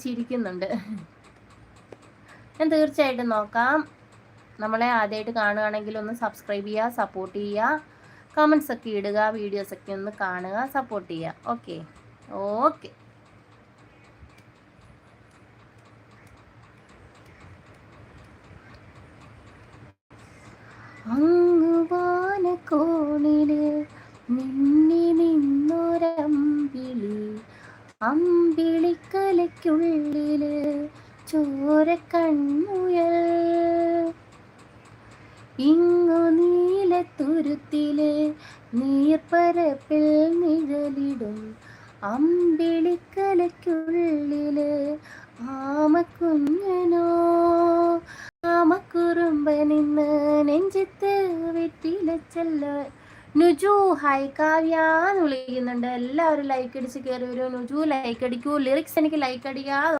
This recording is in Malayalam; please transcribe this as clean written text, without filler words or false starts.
ചിരിക്കുന്നുണ്ട്. ഞാൻ തീർച്ചയായിട്ടും നോക്കാം. നമ്മളെ ആദ്യമായിട്ട് കാണുകയാണെങ്കിൽ ഒന്ന് സബ്സ്ക്രൈബ് ചെയ്യുക, സപ്പോർട്ട് ചെയ്യുക, കമൻസ് ഒക്കെ ഇടുക, വീഡിയോസൊക്കെ ഒന്ന് കാണുക, സപ്പോർട്ട് ചെയ്യുക. Okay okay. അങ്ങുവാനക്കോണില് മിന്നി നിന്നൊരമ്പിളി, അമ്പിളിക്കലയ്ക്കുള്ളില് ചോരക്കൺമുയൽ, ഇങ്ങു നീലത്തുരുത്തില് നീർപ്പരപ്പിൽ നിഴലിടും അമ്പിളിക്കലയ്ക്കുള്ളില് ആമക്കുഞ്ഞനോ, ആമക്കുറുമ്പനിന്ന് നെഞ്ചത്ത് വെറ്റിലച്ചല്ല. നുജു ഹായ് കാവ്യ എന്ന് വിളിക്കുന്നുണ്ട്. എല്ലാവരും ലൈക്ക് അടിച്ച് കയറി വരൂ. നുജു ലൈക്ക് അടിക്കൂ. ലിറിക്സ് എനിക്ക് ലൈക്ക് അടിക്കാതെ